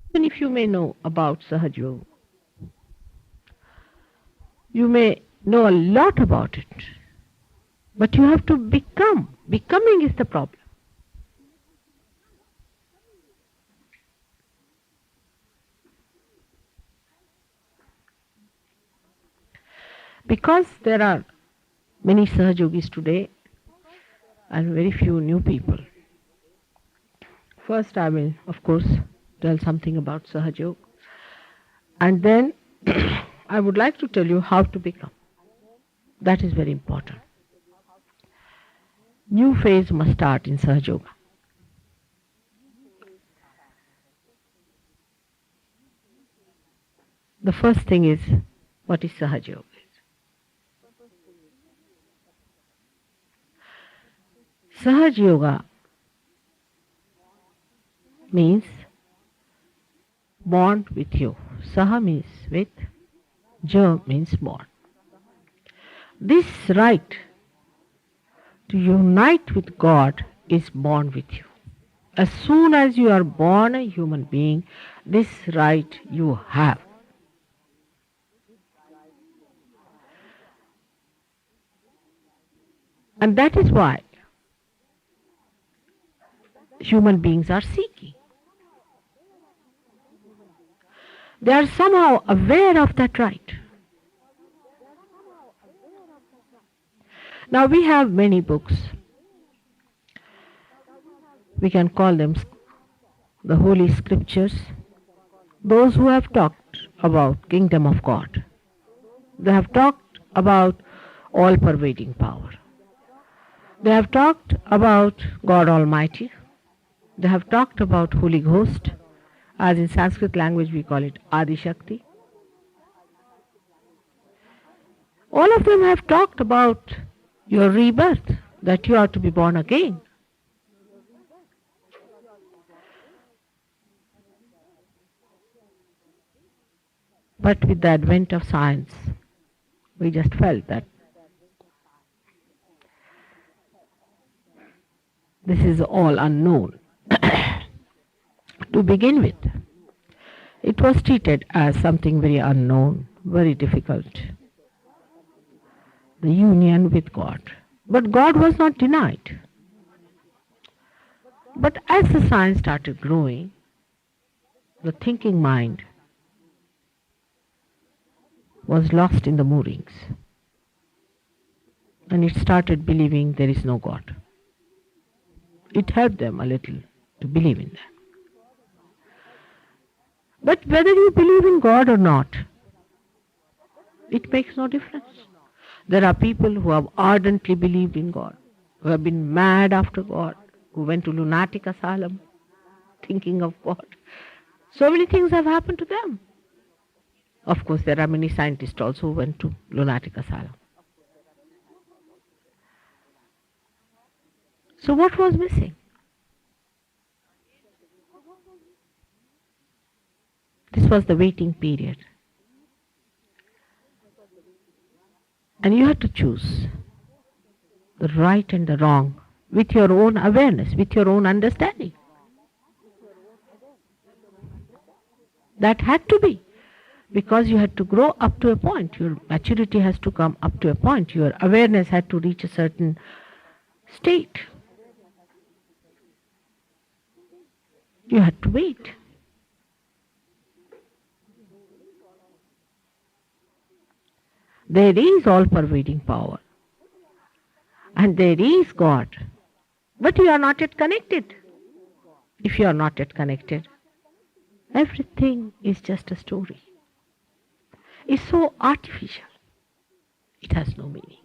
Even if you may know about SahajaYoga, you may know a lot about it, but you have to become. Becoming is the problem. Because there are many Sahajogis today and very few new people. First, I will, of course, tell something about SahajaYoga, and then I would like to tell you how to become. That is very important. New phase must start in SahajaYoga. The first thing is, what is SahajaYoga? SahajaYoga means bond with you. Saha means with, Ja means bond. This right to unite with God is born with you. As soon as you are born a human being, this right you have. And that is why human beings are seeking. They are somehow aware of that right. Now we have many books. We can call them the Holy Scriptures. Those who have talked about Kingdom of God. They have talked about all-pervading power. They have talked about God Almighty. They have talked about Holy Ghost, as in Sanskrit language we call it Adi Shakti. All of them have talked about your rebirth, that you are to be born again. But with the advent of science, we just felt that this is all unknown. To begin with, it was treated as something very unknown, very difficult. The union with God. But God was not denied. But as the science started growing, the thinking mind was lost in the moorings. And it started believing there is no God. It helped them a little to believe in that. But whether you believe in God or not, it makes no difference. There are people who have ardently believed in God, who have been mad after God, who went to lunatic asylum thinking of God. So many things have happened to them. Of course, there are many scientists also who went to lunatic asylum. So what was missing? This was the waiting period. And you had to choose the right and the wrong with your own awareness, with your own understanding. That had to be, because you had to grow up to a point. Your maturity has to come up to a point. Your awareness had to reach a certain state. You had to wait. There is all-pervading power. And there is God. But you are not yet connected. If you are not yet connected, everything is just a story. It's so artificial. It has no meaning.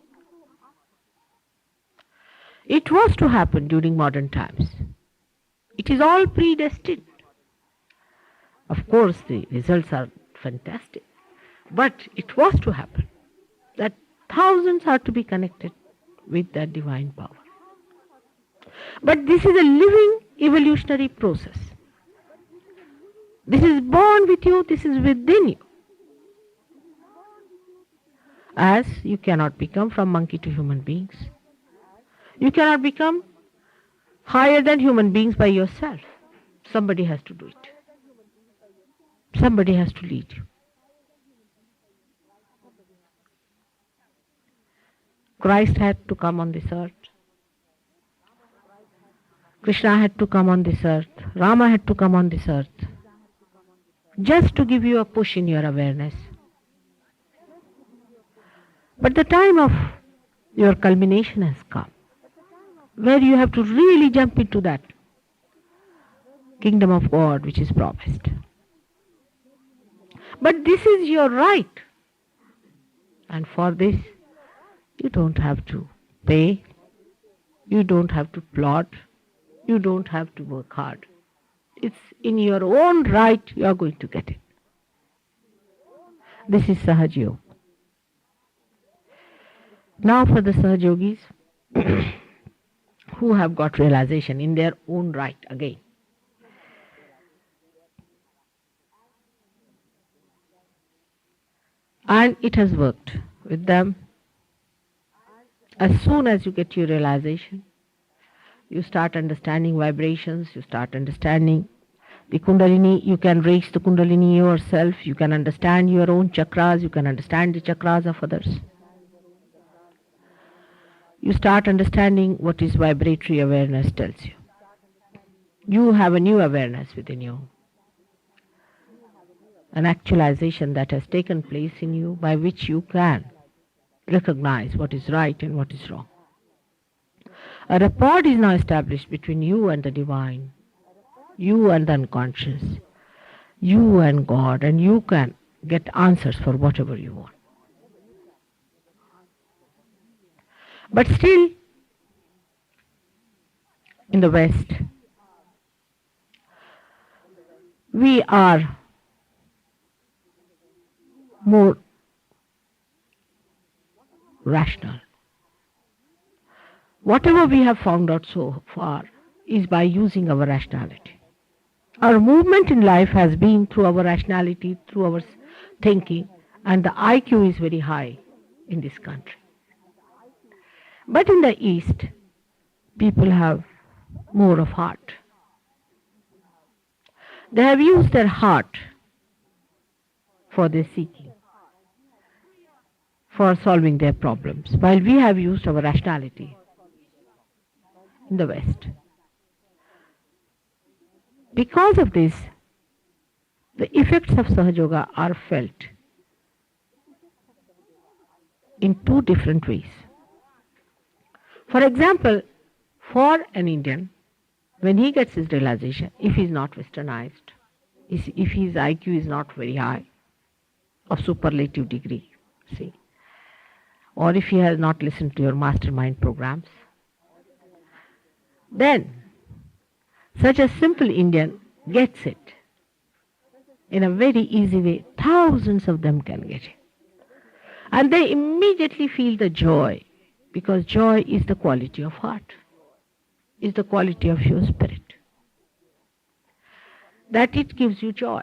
It was to happen during modern times. It is all predestined. Of course, the results are fantastic. But it was to happen. That thousands are to be connected with that divine power. But this is a living evolutionary process. This is born with you, this is within you. As you cannot become from monkey to human beings. You cannot become higher than human beings by yourself. Somebody has to do it. Somebody has to lead you. Christ had to come on this earth. Krishna had to come on this earth. Rama had to come on this earth. Just to give you a push in your awareness. But the time of your culmination has come, where you have to really jump into that kingdom of God which is promised. But this is your right. And for this, you don't have to pay, you don't have to plot, you don't have to work hard. It's in your own right you are going to get it. This is SahajaYoga. Now for the Sahajyogis who have got realization in their own right again. And it has worked with them. As soon as you get your realization, you start understanding vibrations, you start understanding the Kundalini, you can raise the Kundalini yourself, you can understand your own chakras, you can understand the chakras of others. You start understanding what is vibratory awareness tells you. You have a new awareness within you. An actualization that has taken place in you by which you can recognize what is right and what is wrong. A rapport is now established between you and the divine, you and the unconscious, you and God, and you can get answers for whatever you want. But still, in the West, we are more rational. Whatever we have found out so far is by using our rationality. Our movement in life has been through our rationality, through our thinking, and the IQ is very high in this country. But in the East, people have more of heart. They have used their heart for their seeking, for solving their problems, while we have used our rationality in the West. Because of this, the effects of SahajaYoga are felt in two different ways. For example, for an Indian, when he gets his realization, if he is not westernized, if his IQ is not very high, of superlative degree, see, or if he has not listened to your mastermind programs, then such a simple Indian gets it in a very easy way. Thousands of them can get it. And they immediately feel the joy, because joy is the quality of heart, is the quality of your spirit. That it gives you joy.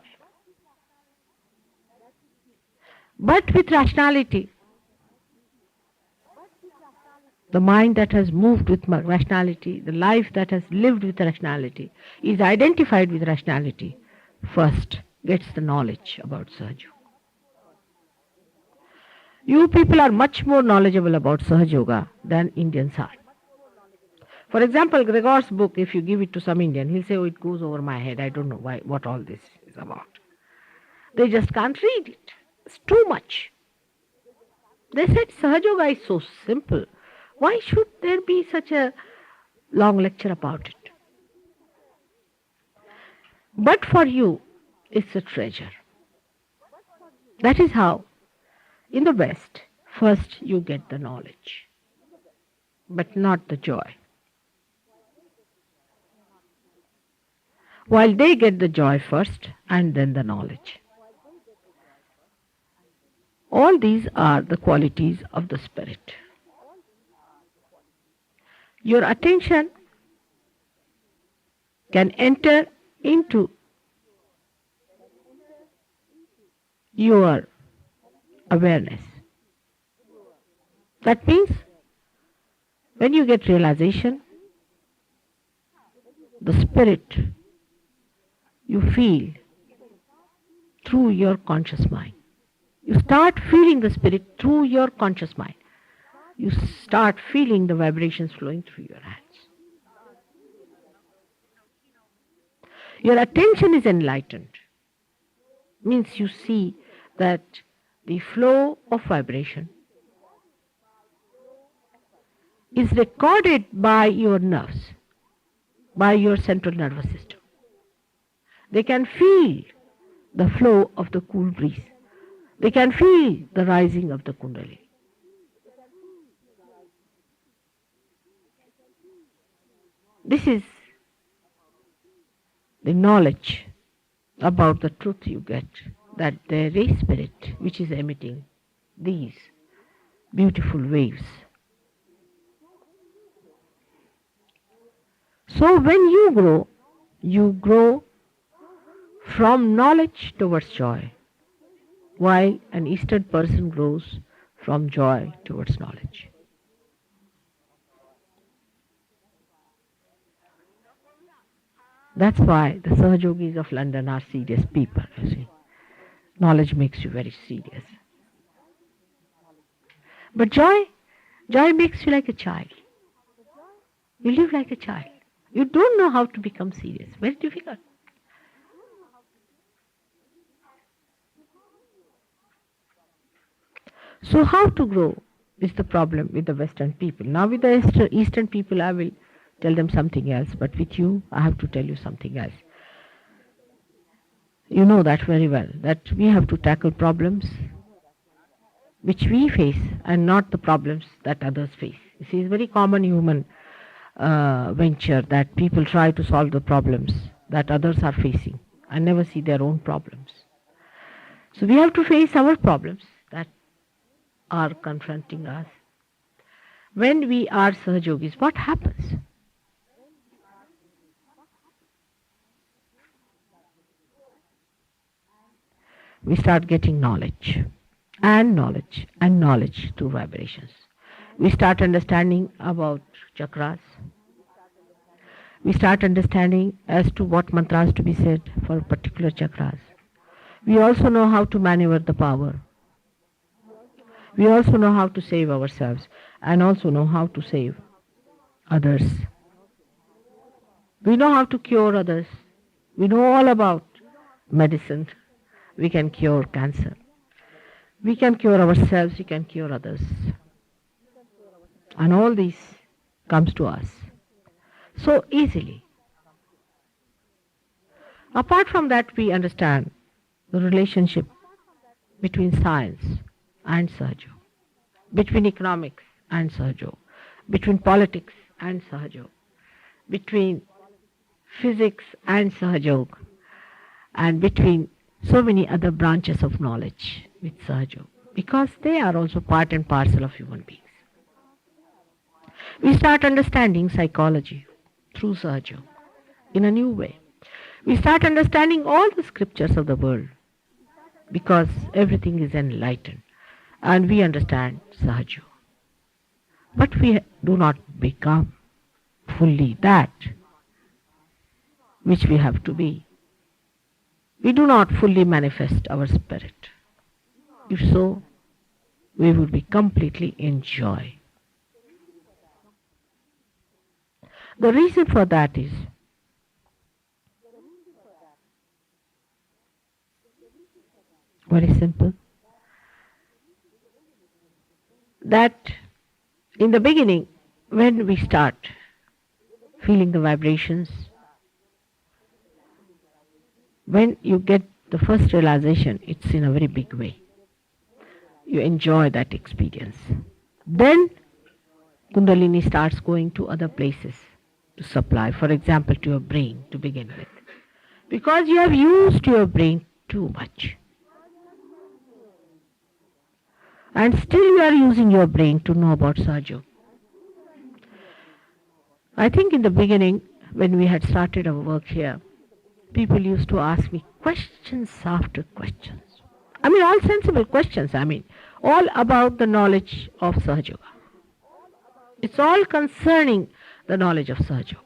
But with rationality, the mind that has moved with rationality, the life that has lived with rationality, is identified with rationality, first gets the knowledge about SahajaYoga. You people are much more knowledgeable about SahajaYoga than Indians are. For example, Gregor's book, if you give it to some Indian, he'll say, oh, it goes over my head. I don't know what all this is about. They just can't read it. It's too much. They said SahajaYoga is so simple. Why should there be such a long lecture about it? But for you, it's a treasure. That is how, in the West, first you get the knowledge, but not the joy. While they get the joy first and then the knowledge. All these are the qualities of the spirit. Your attention can enter into your awareness. That means when you get realization, the spirit you feel through your conscious mind. You start feeling the spirit through your conscious mind. You start feeling the vibrations flowing through your hands. Your attention is enlightened. Means you see that the flow of vibration is recorded by your nerves, by your central nervous system. They can feel the flow of the cool breeze. They can feel the rising of the kundalini. This is the knowledge about the truth you get, that there is spirit which is emitting these beautiful waves. So when you grow from knowledge towards joy, while an Eastern person grows from joy towards knowledge. That's why the Sahajogis of London are serious people, you see. Knowledge makes you very serious. But joy makes you like a child. You live like a child. You don't know how to become serious. Very difficult. So how to grow is the problem with the Western people. Now with the Eastern people, I will tell them something else. But with you, I have to tell you something else. You know that very well, that we have to tackle problems which we face and not the problems that others face. You see, it's a very common human venture that people try to solve the problems that others are facing and never see their own problems. So we have to face our problems that are confronting us. When we are Sahajogis, what happens? We start getting knowledge and knowledge and knowledge through vibrations. We start understanding about chakras. We start understanding as to what mantras to be said for particular chakras. We also know how to maneuver the power. We also know how to save ourselves and also know how to save others. We know how to cure others. We know all about medicine. We can cure cancer. We can cure ourselves. We can cure others. And all this comes to us so easily. Apart from that, we understand the relationship between science and Sahaja, between economics and Sahaja, between politics and Sahaja, between physics and Sahaja, and between so many other branches of knowledge with Sahaja, because they are also part and parcel of human beings. We start understanding psychology through Sahaja in a new way. We start understanding all the scriptures of the world because everything is enlightened and we understand Sahaja. But we do not become fully that which we have to be. We do not fully manifest our spirit. If so, we would be completely in joy. The reason for that is very simple. That in the beginning, when we start feeling the vibrations, when you get the first realization, it's in a very big way. You enjoy that experience. Then Kundalini starts going to other places to supply, for example, to your brain to begin with. Because you have used your brain too much. And still you are using your brain to know about Sahaja. I think in the beginning, when we had started our work here, people used to ask me questions after questions. All sensible questions, all about the knowledge of SahajaYoga. It's all concerning the knowledge of SahajaYoga.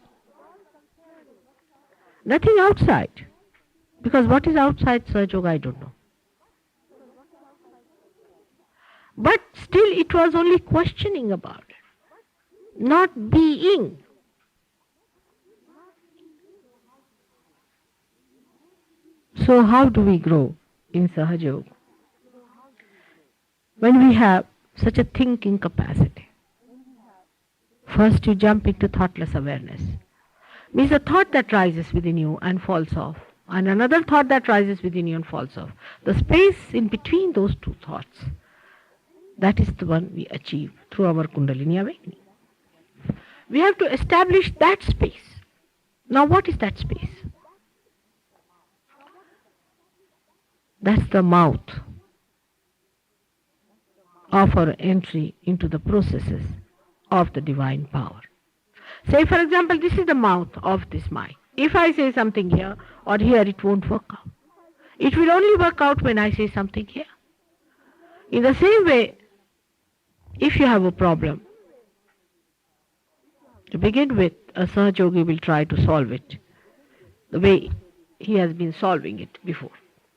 Nothing outside. Because what is outside SahajaYoga, I don't know. But still it was only questioning about it, not being. So how do we grow in SahajaYoga? When we have such a thinking capacity. First you jump into thoughtless awareness. Means a thought that rises within you and falls off. And another thought that rises within you and falls off. The space in between those two thoughts, that is the one we achieve through our Kundalini awakening. We have to establish that space. Now what is that space? That's the mouth of our entry into the processes of the divine power. Say for example, this is the mouth of this mic. If I say something here or here, it won't work out. It will only work out when I say something here. In the same way, if you have a problem, to begin with, a Sahaj Yogi will try to solve it the way he has been solving it before.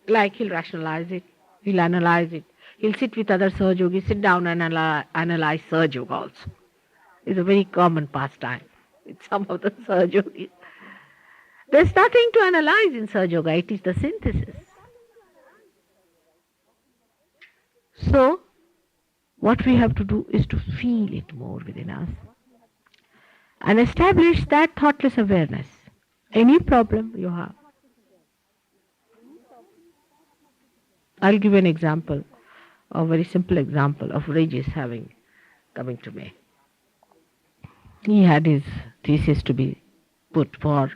Like he'll rationalize it, he'll analyze it, he'll sit with other Sahaj Yogis, sit down and analyze Sahaj Yoga also. It's a very common pastime with some of the Sahaj Yogis. There's nothing to analyze in Sahaj Yoga, it is the synthesis. So, what we have to do is to feel it more within us and establish that thoughtless awareness. Any problem you have. I'll give you an example, a very simple example of Regis coming to me. He had his thesis to be put for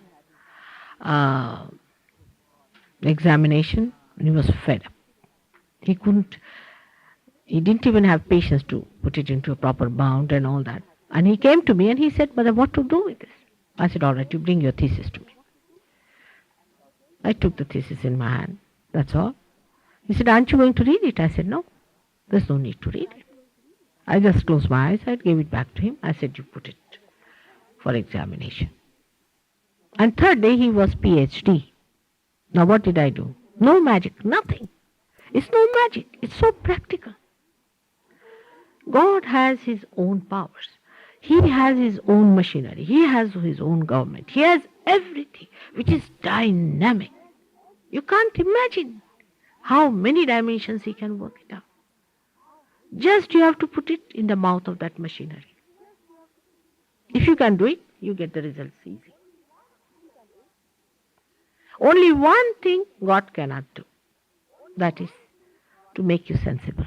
examination and he was fed up. He didn't even have patience to put it into a proper bound and all that. And he came to me and he said, "Mother, what to do with this?" I said, "All right, you bring your thesis to me." I took the thesis in my hand, that's all. He said, "Aren't you going to read it?" I said, "No, there's no need to read it." I just closed my eyes, I gave it back to him. I said, "You put it for examination." And third day he was PhD. Now what did I do? No magic, nothing. It's no magic, it's so practical. God has his own powers. He has his own machinery. He has his own government. He has everything which is dynamic. You can't imagine how many dimensions he can work it out. Just you have to put it in the mouth of that machinery. If you can do it, you get the results easy. Only one thing God cannot do. That is to make you sensible,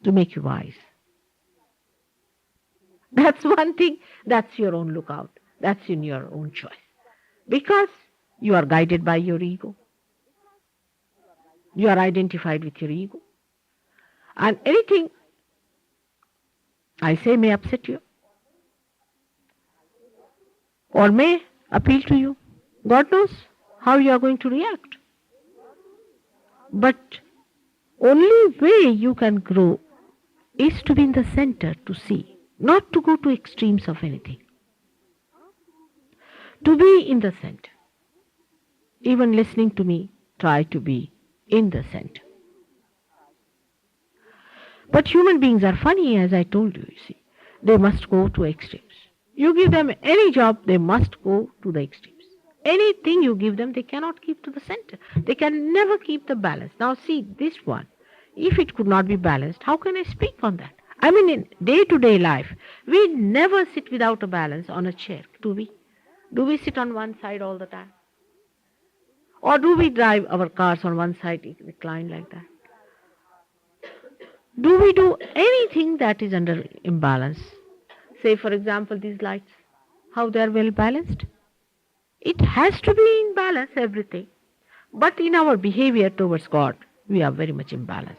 to make you wise. That's one thing, that's your own lookout. That's in your own choice. Because you are guided by your ego. You are identified with your ego. And anything I say may upset you or may appeal to you. God knows how you are going to react. But only way you can grow is to be in the center, to see, not to go to extremes of anything. To be in the center. Even listening to me, try to be in the center. But human beings are funny, as I told you, you see. They must go to extremes. You give them any job, they must go to the extremes. Anything you give them, they cannot keep to the center. They can never keep the balance. Now see, this one, if it could not be balanced, how can I speak on that? I mean, in day-to-day life, we never sit without a balance on a chair, do we? Do we sit on one side all the time? Or do we drive our cars on one side, recline like that? Do we do anything that is under imbalance? Say, for example, these lights, how they are well balanced? It has to be in balance, everything. But in our behavior towards God, we are very much imbalanced.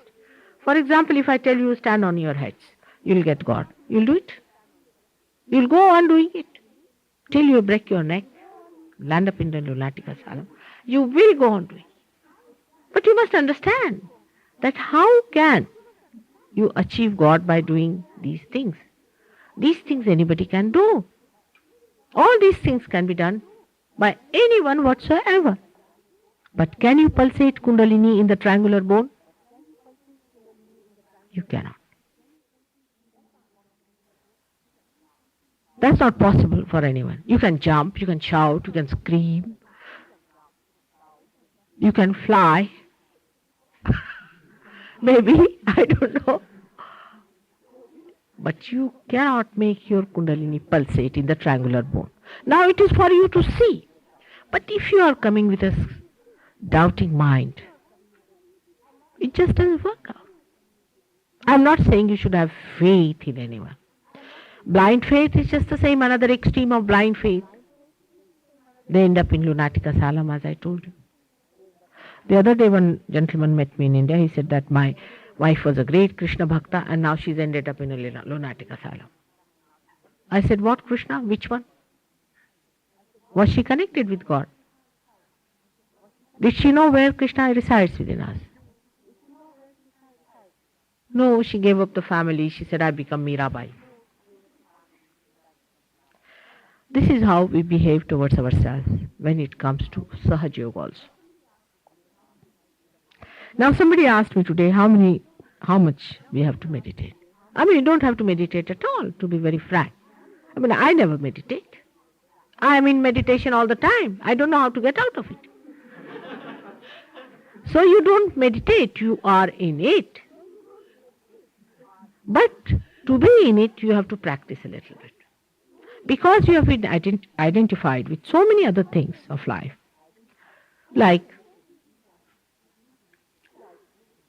For example, if I tell you stand on your heads, you'll get God. You'll do it. You'll go on doing it till you break your neck, land up in the lunatic asylum. You will go on doing it. But you must understand that how can you achieve God by doing these things? These things anybody can do. All these things can be done by anyone whatsoever. But can you pulsate Kundalini in the triangular bone? You cannot. That's not possible for anyone. You can jump, you can shout, you can scream, you can fly. Maybe, I don't know. But you cannot make your Kundalini pulsate in the triangular bone. Now it is for you to see. But if you are coming with a doubting mind, it just doesn't work out. I'm not saying you should have faith in anyone. Blind faith is just the same, another extreme of blind faith. They end up in lunatic asylum, as I told you. The other day one gentleman met me in India. He said that my wife was a great Krishna Bhakta and now she's ended up in a lunatic asylum. I said, what Krishna? Which one? Was she connected with God? Did she know where Krishna resides within us? No, she gave up the family. She said, I become Mirabai. This is how we behave towards ourselves when it comes to SahajaYoga also. Now somebody asked me today how much we have to meditate. I mean, you don't have to meditate at all, to be very frank. I mean, I never meditate. I am in meditation all the time. I don't know how to get out of it. So you don't meditate, you are in it. But to be in it, you have to practice a little bit. Because you have been identified with so many other things of life. Like,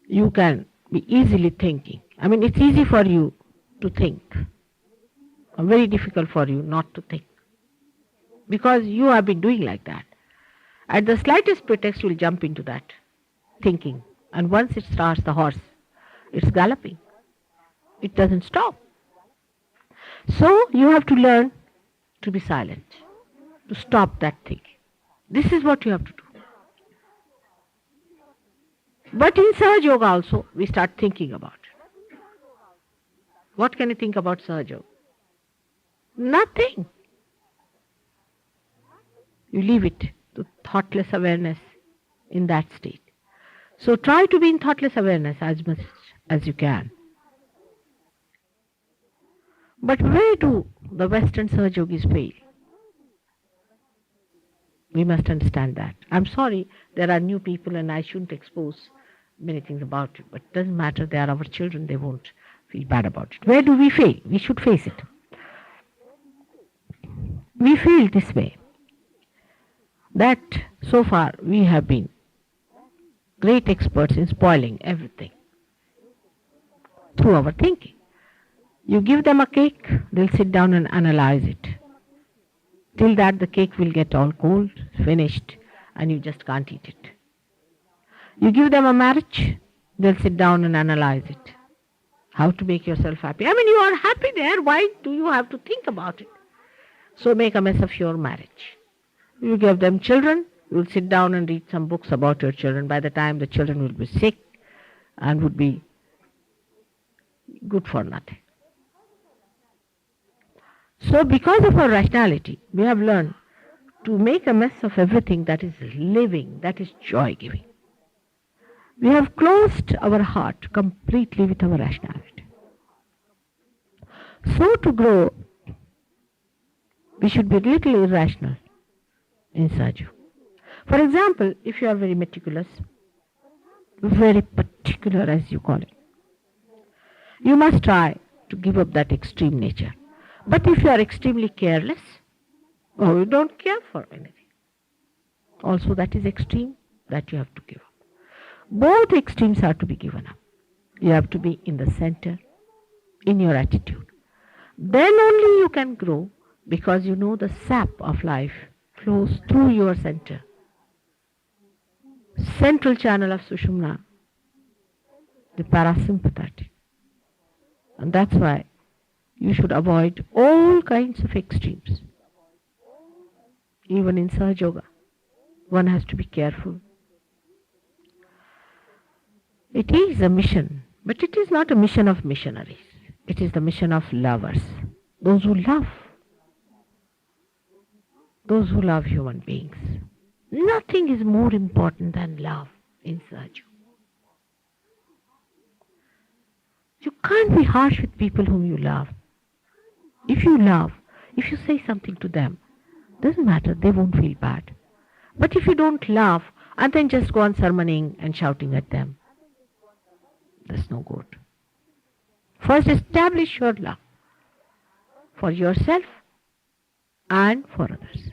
you can be easily thinking. I mean, it's easy for you to think. Very difficult for you not to think. Because you have been doing like that. At the slightest pretext, you will jump into that thinking. And once it starts, the horse, it's galloping. It doesn't stop. So you have to learn to be silent, to stop that thinking. This is what you have to do. But in SahajaYoga also, we start thinking about it. What can you think about SahajaYoga? Nothing. You leave it to thoughtless awareness in that state. So try to be in thoughtless awareness as much as you can. But where do the Western Sahajogis fail? We must understand that. I'm sorry, there are new people and I shouldn't expose many things about you, but it doesn't matter, they are our children, they won't feel bad about it. Where do we fail? We should face it. We feel this way, that so far we have been great experts in spoiling everything through our thinking. You give them a cake, they'll sit down and analyze it. Till that the cake will get all cold, finished, and you just can't eat it. You give them a marriage, they'll sit down and analyze it. How to make yourself happy. I mean, you are happy there, why do you have to think about it? So make a mess of your marriage. You give them children, you'll sit down and read some books about your children. By the time the children will be sick and would be good for nothing. So because of our rationality, we have learned to make a mess of everything that is living, that is joy-giving. We have closed our heart completely with our rationality. So to grow, we should be a little irrational in Sahaja. For example, if you are very meticulous, very particular as you call it, you must try to give up that extreme nature. But if you are extremely careless, or you don't care for anything, also that is extreme, that you have to give up. Both extremes are to be given up. You have to be in the center, in your attitude. Then only you can grow, because you know the sap of life flows through your center. Central channel of Sushumna, the parasympathetic. And that's why you should avoid all kinds of extremes. Even in SahajaYoga, one has to be careful. It is a mission, but it is not a mission of missionaries. It is the mission of lovers, those who love human beings. Nothing is more important than love in Sahaj. You can't be harsh with people whom you love. If you love, if you say something to them, doesn't matter, they won't feel bad. But if you don't love and then just go on sermoning and shouting at them, that's no good. First establish your love for yourself and for others.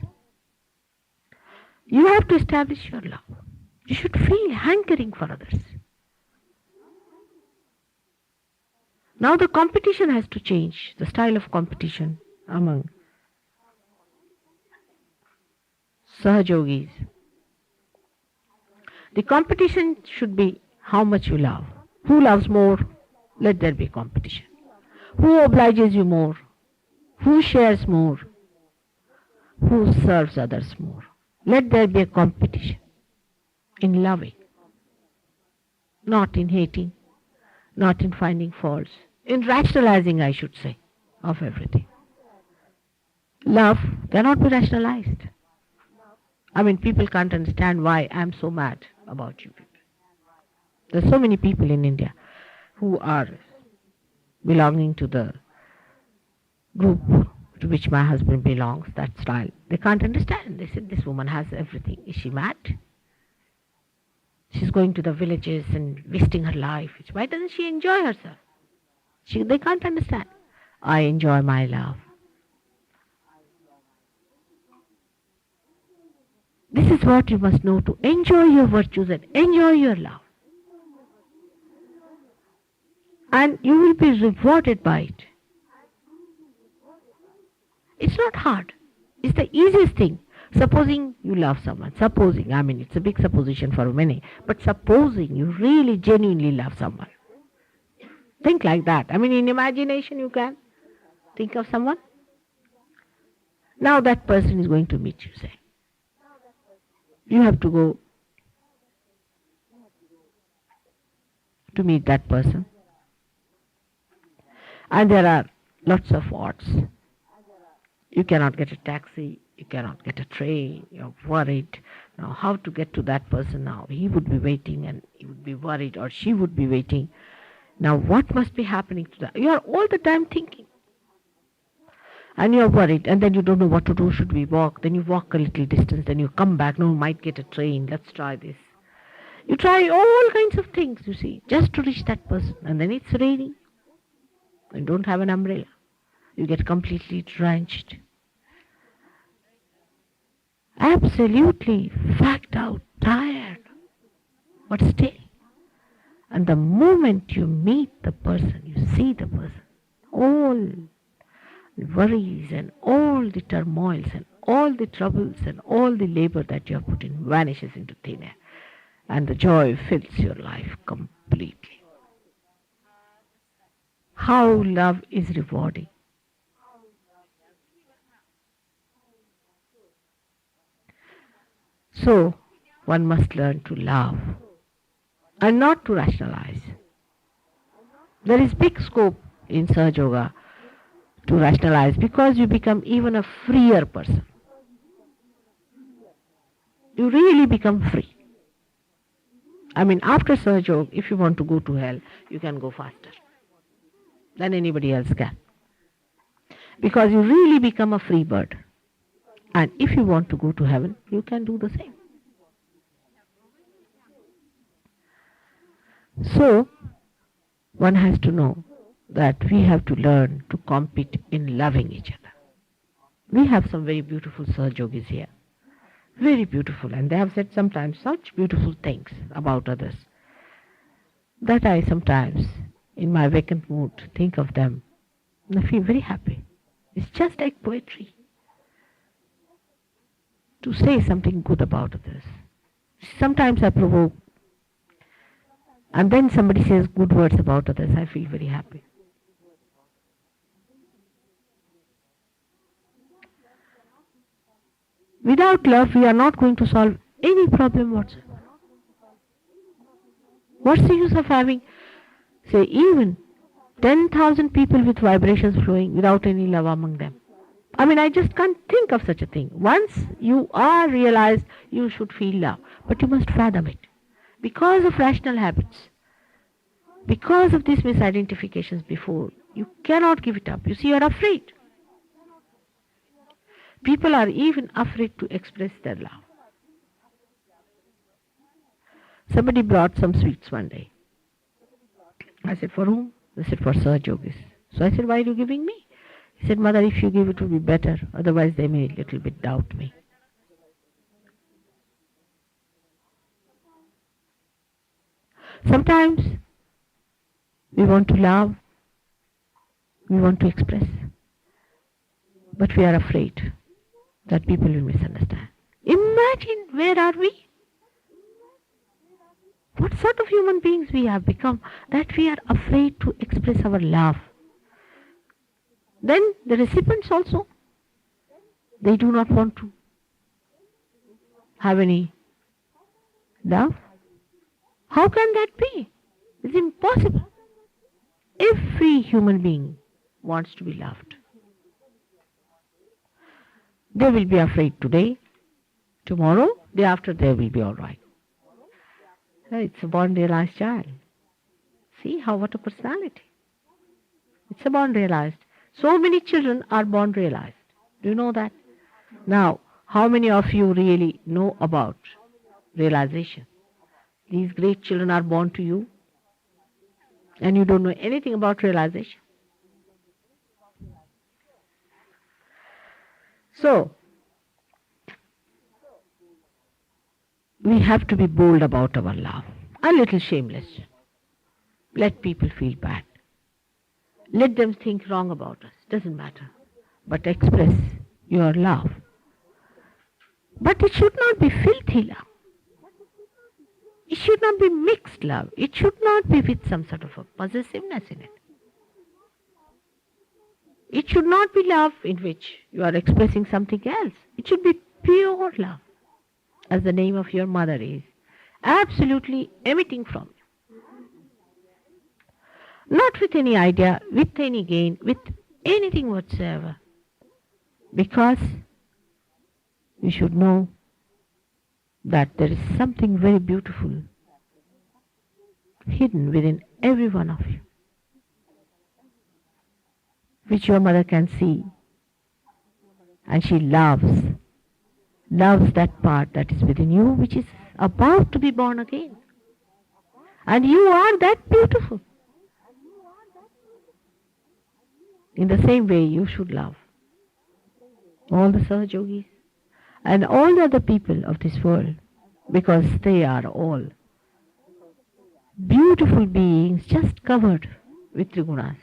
You have to establish your love. You should feel hankering for others. Now the competition has to change, the style of competition among Sahajogis. The competition should be how much you love. Who loves more? Let there be competition. Who obliges you more? Who shares more? Who serves others more? Let there be a competition in loving, not in hating, not in finding faults, in rationalizing, I should say, of everything. Love cannot be rationalized. I mean, people can't understand why I'm so mad about you people. There's so many people in India who are belonging to the group to which my husband belongs, that style. They can't understand. They said, this woman has everything. Is she mad? She's going to the villages and wasting her life. Why doesn't she enjoy herself? They can't understand. I enjoy my love. This is what you must know, to enjoy your virtues and enjoy your love. And you will be rewarded by it. It's not hard. It's the easiest thing. Supposing you love someone. Supposing, I mean, it's a big supposition for many. But supposing you really genuinely love someone. Think like that. I mean, in imagination you can think of someone. Now that person is going to meet you, say. You have to go to meet that person. And there are lots of odds. You cannot get a taxi, you cannot get a train, you're worried. Now how to get to that person now? He would be waiting and he would be worried, or she would be waiting. Now what must be happening to that? You are all the time thinking. And you're worried, and then you don't know what to do. Should we walk? Then you walk a little distance, then you come back. No, we might get a train. Let's try this. You try all kinds of things, you see, just to reach that person. And then it's raining. You don't have an umbrella. You get completely drenched. Absolutely fagged out, tired, but still. And the moment you meet the person, you see the person, all the worries and all the turmoils and all the troubles and all the labor that you have put in vanishes into thin air. And the joy fills your life completely. How love is rewarding. So, one must learn to love and not to rationalize. There is big scope in SahajaYoga to rationalize, because you become even a freer person. You really become free. I mean, after SahajaYoga, if you want to go to hell, you can go faster than anybody else can. Because you really become a free bird. And if you want to go to heaven, you can do the same. So, one has to know that we have to learn to compete in loving each other. We have some very beautiful Sahajogis here. Very beautiful. And they have said sometimes such beautiful things about others that I sometimes, in my vacant mood, think of them and I feel very happy. It's just like poetry to say something good about others. Sometimes I provoke, and then somebody says good words about others. I feel very happy. Without love, we are not going to solve any problem whatsoever. What's the use of having, say, even 10,000 people with vibrations flowing without any love among them? I mean, I just can't think of such a thing. Once you are realized, you should feel love, but you must fathom it. Because of rational habits, because of these misidentifications before, you cannot give it up. You see, you're afraid. People are even afraid to express their love. Somebody brought some sweets one day. I said, for whom? They said, for SahajaYogis. So I said, why are you giving me? He said, Mother, if you give it will be better. Otherwise they may a little bit doubt me. Sometimes we want to love, we want to express, but we are afraid that people will misunderstand. Imagine, where are we? What sort of human beings we have become that we are afraid to express our love. Then the recipients also, they do not want to have any love. How can that be? It's impossible. Every human being wants to be loved. They will be afraid today, tomorrow, day after they will be all right. It's a born realized child. See what a personality. It's a born realized. So many children are born realized. Do you know that? Now, how many of you really know about realization? These great children are born to you and you don't know anything about realization. So, we have to be bold about our love, a little shameless. Let people feel bad. Let them think wrong about us. Doesn't matter. But express your love. But it should not be filthy love. It should not be mixed love. It should not be with some sort of a possessiveness in it. It should not be love in which you are expressing something else. It should be pure love, as the name of your mother is, absolutely emitting from you. Not with any idea, with any gain, with anything whatsoever. Because you should know that there is something very beautiful hidden within every one of you, which your mother can see, and she loves that part that is within you, which is about to be born again. And you are that beautiful. In the same way, you should love all the Sahajyogis and all the other people of this world, because they are all beautiful beings just covered with trigunas.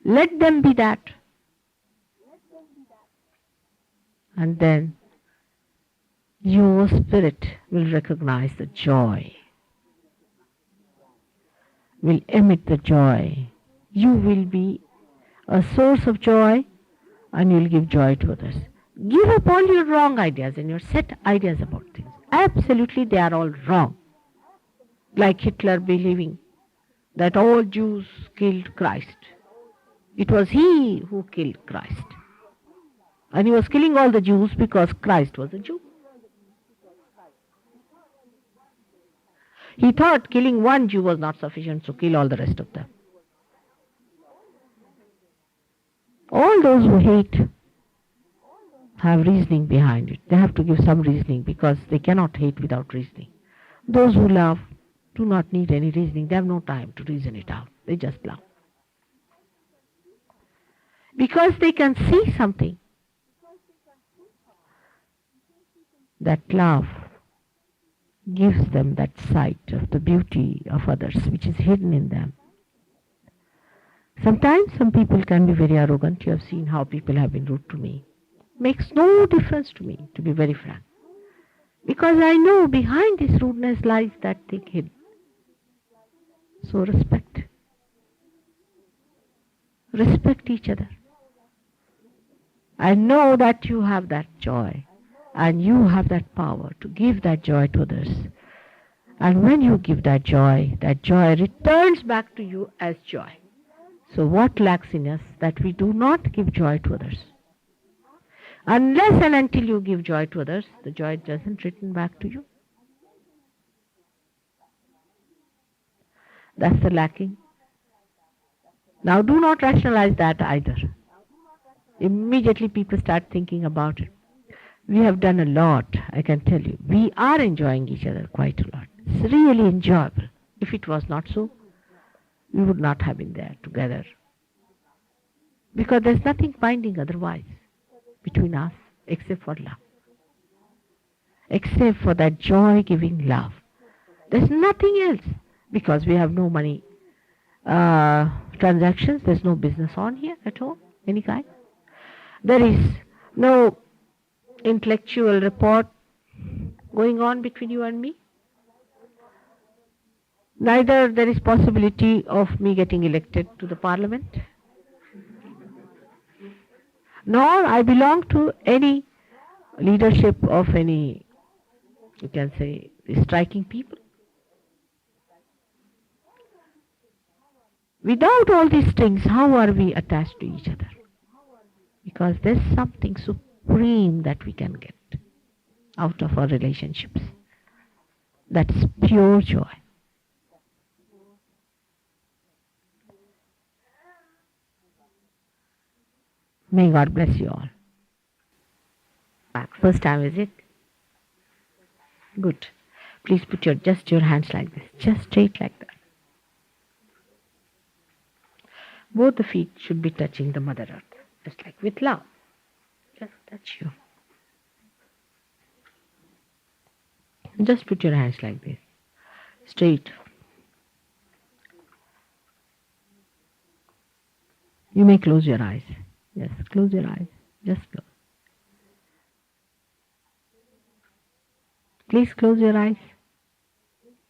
Let them be that. And then your spirit will recognize the joy, will emit the joy. You will be a source of joy and you will give joy to others. Give up all your wrong ideas and your set ideas about things. Absolutely, they are all wrong. Like Hitler believing that all Jews killed Christ. It was he who killed Christ. And he was killing all the Jews because Christ was a Jew. He thought killing one Jew was not sufficient, so kill all the rest of them. All those who hate have reasoning behind it. They have to give some reasoning because they cannot hate without reasoning. Those who love do not need any reasoning. They have no time to reason it out. They just love. Because they can see something. That love gives them that sight of the beauty of others which is hidden in them. Sometimes some people can be very arrogant. You have seen how people have been rude to me. Makes no difference to me, to be very frank. Because I know behind this rudeness lies that thing hidden. So respect. Respect each other. I know that you have that joy. And you have that power to give that joy to others. And when you give that joy returns back to you as joy. So what lacks in us that we do not give joy to others? Unless and until you give joy to others, the joy doesn't return back to you. That's the lacking. Now do not rationalize that either. Immediately people start thinking about it. We have done a lot, I can tell you. We are enjoying each other quite a lot. It's really enjoyable. If it was not so, we would not have been there together. Because there's nothing binding otherwise between us except for love. Except for that joy-giving love. There's nothing else. Because we have no money transactions, there's no business on here at all, any kind. There is no intellectual rapport going on between you and me. Neither there is possibility of me getting elected to the parliament, nor I belong to any leadership of any, you can say, striking people. Without all these things, how are we attached to each other? Because there's something supreme that we can get out of our relationships. That's pure joy. May God bless you all. First time, is it? Good. Please put just your hands like this, just straight like that. Both the feet should be touching the Mother Earth, just like with love. Just touch you. Just put your hands like this, straight. You may close your eyes. Yes, close your eyes. Just close. Please close your eyes.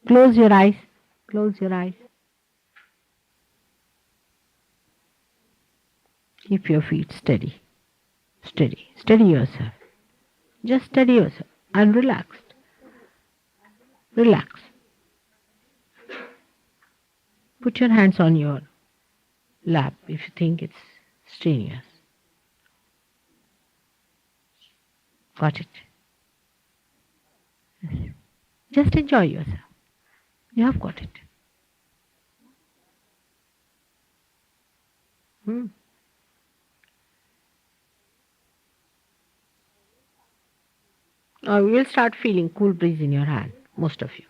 Close your eyes. Close your eyes. Keep your feet steady. Steady. Steady yourself. Just steady yourself and relaxed. Relax. Put your hands on your lap if you think it's strenuous. Got it? Yes. Just enjoy yourself. You have got it. Or you will start feeling cool breeze in your hand, most of you.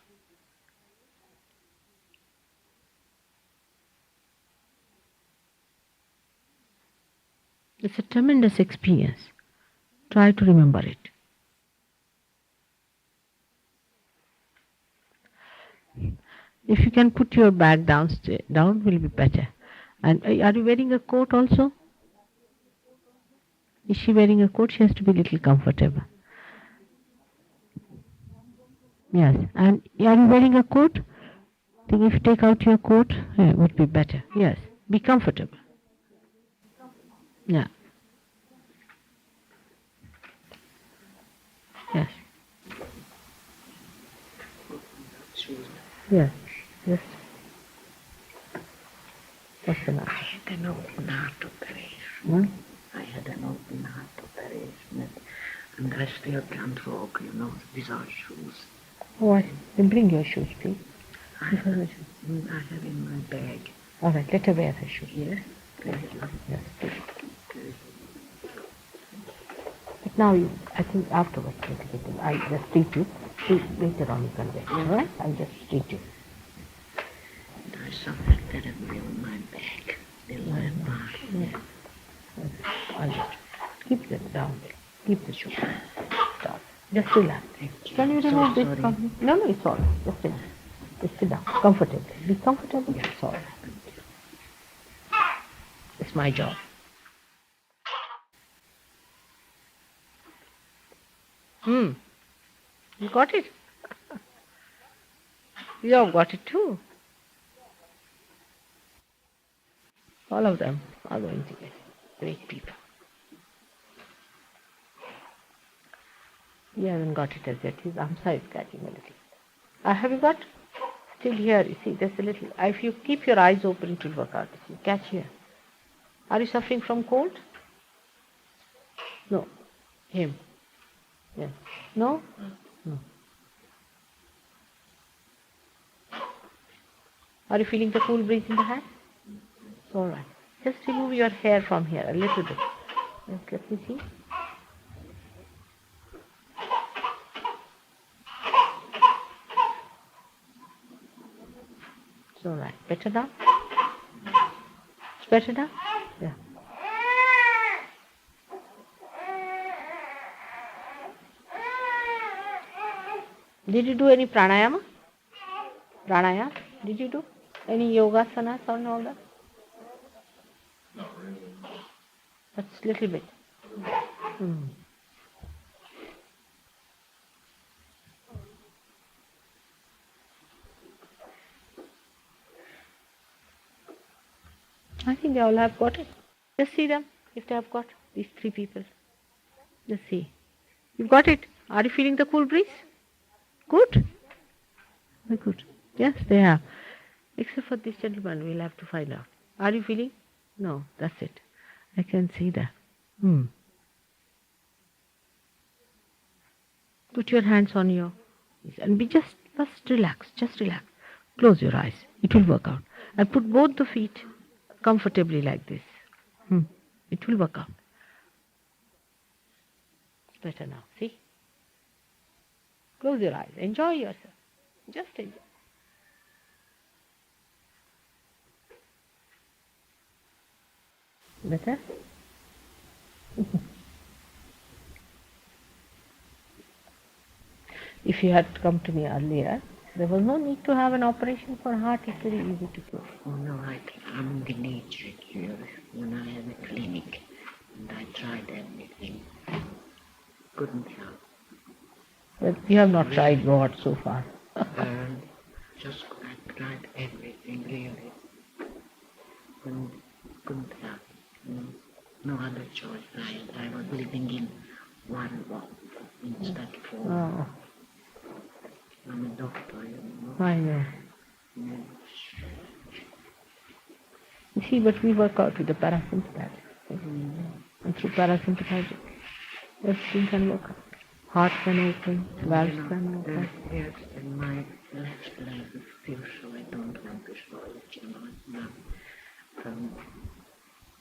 It's a tremendous experience. Try to remember it. If you can put your bag down will be better. And are you wearing a coat also? Is she wearing a coat? She has to be a little comfortable. Yes. And are you wearing a coat? I think if you take out your coat, it would be better. Yes. Be comfortable. Yeah. Yes. Yes. Yes. What's the matter? I had an open heart operation. I had an open heart operation, and I still can't walk, without shoes. Oh, then bring your shoes, please. I have in my bag. All right, let her wear her shoes. Yes, thank you. Yes, please. But now, I think afterwards, I just treat you. Later on you can wear. All right? I'll just treat you. There's something terrible in my bag. The left part. Yeah. I'll just keep them down. Keep the shoes down. Just relax. Can you remove this from me? No, it's all right. Just relax. Just sit down. Comfortably. Be comfortable. It's all right. It's my job. You got it? You have got it too. All of them are going to get great people. You haven't got it as yet. His arms are catching a little. Have you got? Still here, you see, there's a little. If you keep your eyes open, it will work out. You see, catch here. Are you suffering from cold? No. Him. Yes. No? No. Are you feeling the cool breeze in the hand? It's all right. Just remove your hair from here a little bit. Yes, let me see. It's all right. Better now? It's better now? Yeah. Did you do any pranayama? Pranayama? Did you do any yogasanas or all that? Not really. That's a little bit. I think they all have got it. Just see them if they have got these three people. Just see. You've got it. Are you feeling the cool breeze? Good? Very good. Yes, they have. Except for this gentleman, we'll have to find out. Are you feeling? No, that's it. I can see that. Put your hands on your and be just relax. Just relax. Close your eyes. It will work out. And put both the feet comfortably like this. It will work out. It's better now. See? Close your eyes. Enjoy yourself. Just enjoy. Better? If you had come to me earlier, there was no need to have an operation for heart. It's very easy to cure. Oh no, I'm the nature here when I had a clinic and I tried everything. Couldn't help. But you have not tried God so far. Just I tried everything really. Couldn't help. No other choice. I was living in one wall instead of four. Oh, I'm a doctor, you know. I know. Yes. You see, but we work out with the parasympathetic. And through parasympathetic, everything can work out. Heart can open, valves can open. Yes, and my left leg is still so I don't want to show it, you know. Now,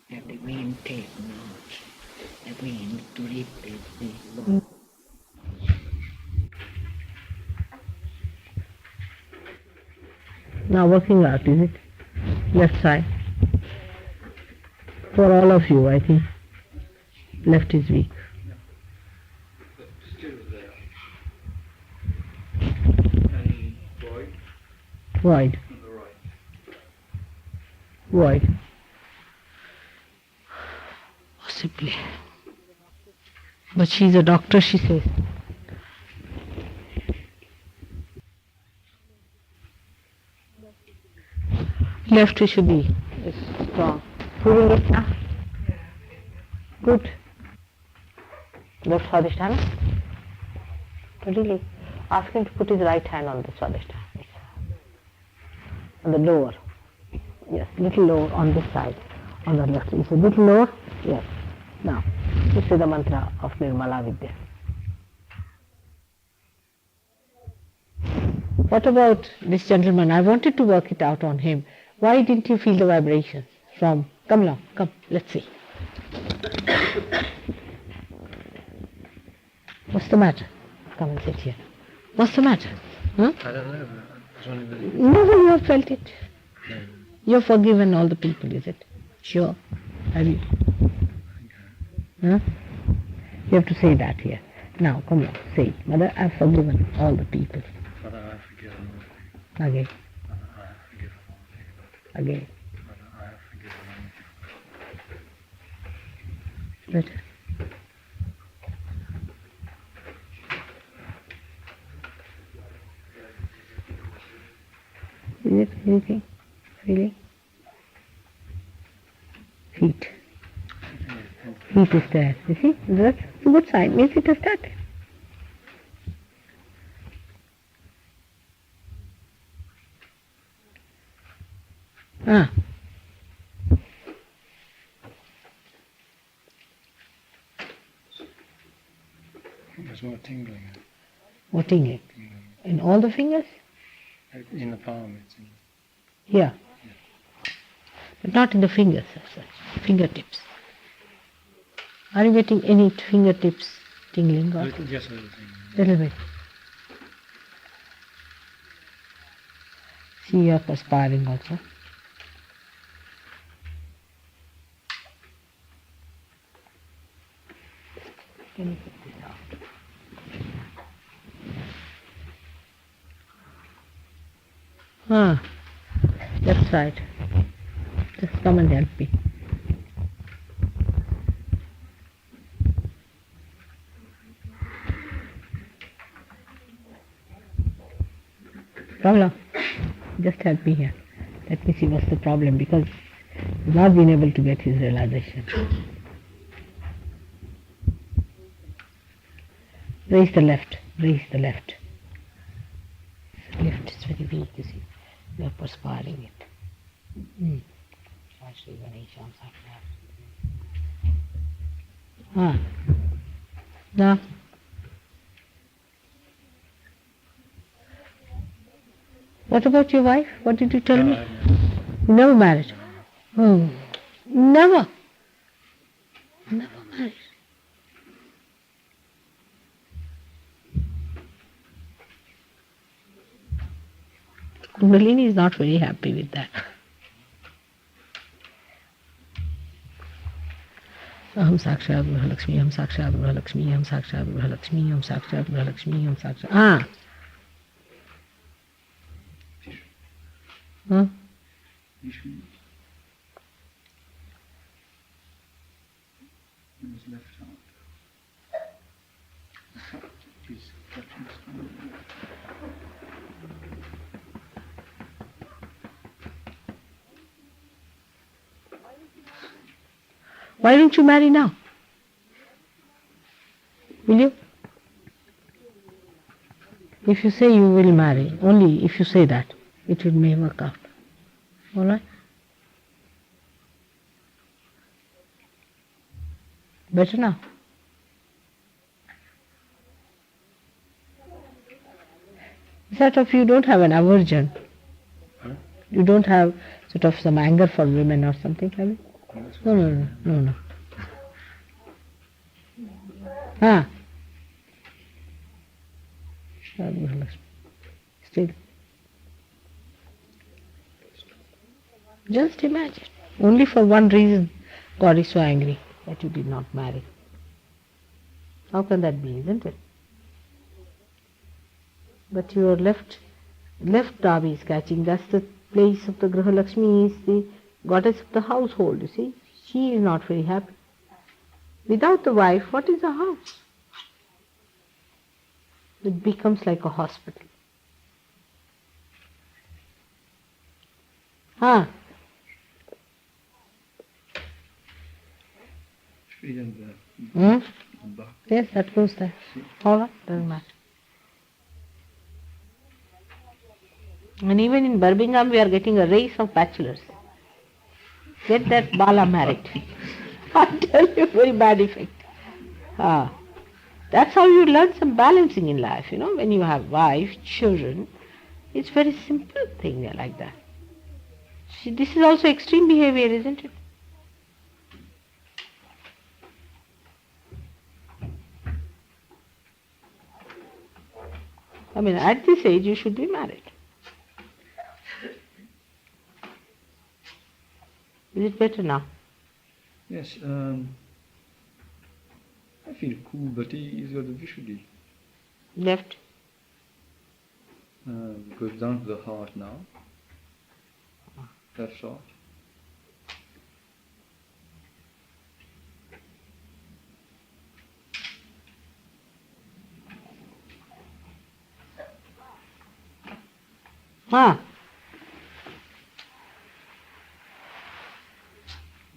at the vein tape now, a vein to replace the bone. Now working out, is it? Left side. For all of you, I think. Left is weak. But still there. Any void Wide. on the right. Wide. Possibly. But she's a doctor, she says. Left should be strong. Feeling it now? Good. Left Swadhisthana? Really? Ask him to put his right hand on the Swadhisthana. On the lower. Yes, little lower on this side. On the left. Is a little lower? Yes. Now, you say the mantra of Nirmala Vidya. What about this gentleman? I wanted to work it out on him. Why didn't you feel the vibrations from... Come along, come, let's see. What's the matter? Come and sit here. What's the matter? Huh? I don't know. It's only been... Never you have felt it. No. You've forgiven all the people, is it? Sure. Have you? Huh? You have to say that here. Now, come on, say it. Mother, I've forgiven all the people. Father, I have forgiven all the people. Again, Father, I have forgiven all the people. again. Father, I have forgiven all the people. Better. Is it anything? Really? Heat. Heat is there. You see? That's a good sign. Means it has started. tingling. or tingling? In all the fingers? In the palm, it's in. Here. But not in the fingers as such, fingertips. Are you getting any fingertips tingling? Or? Just a little thing. Little bit. See, you are perspiring also. Can you put this out? Ah, that's right. Just come and help me. Ramla, just help me here. Let me see what's the problem, because he's not been able to get his realization. Raise the left. Raise the left. Left is very weak, you see. We are perspiring it. Ah. Now. What about your wife? What did you tell me? You never married? Oh, never. Never married. Kundalini is not very happy with that. Aham Sakshat Grahalakshmi, Aham Sakshat Grahalakshmi, Aham Sakshat Grahalakshmi, Aham Sakshat Grahalakshmi, Aham Sakshat. Ah. Huh? His left hand. He's touching his hand. Why don't you marry now? Will you? If you say you will marry, only if you say that, it may work out. All right? Better now. Sort of, you don't have an aversion. Huh? You don't have sort of some anger for women or something, have you? No. Ah. Still. Just imagine. Only for one reason God is so angry that you did not marry. How can that be, isn't it? But your left dhabi is catching. That's the place of the Graha Lakshmi, is the goddess of the household, you see. She is not very happy. Without the wife, what is a house? It becomes like a hospital. Ah. Yes, that goes there. All right, doesn't matter. And even in Birmingham, we are getting a race of bachelors. Get that Bala married. I tell you, very bad effect. That's how you learn some balancing in life, you know. When you have wife, children, it's very simple thing like that. See, this is also extreme behavior, isn't it? I mean, at this age, you should be married. Is it better now? Yes, I feel cool, but he's got the Vishuddhi. Left. Goes down to the heart now. Left heart.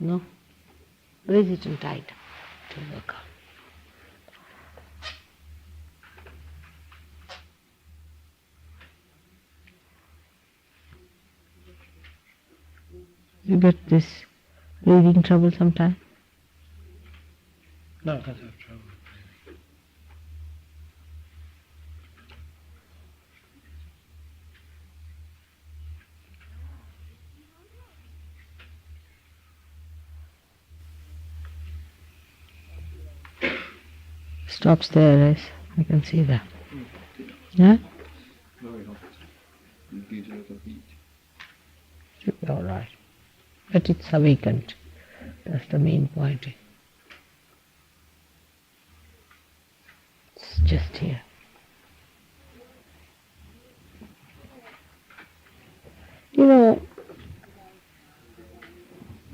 No. Raise it and tight to work out. You get this breathing trouble sometime? No, I can't have trouble Stops there, yes. I can see that. Yeah? Very hot. It gives a lot of heat. Should be alright. But it's awakened. That's the main point. It's just here. You know,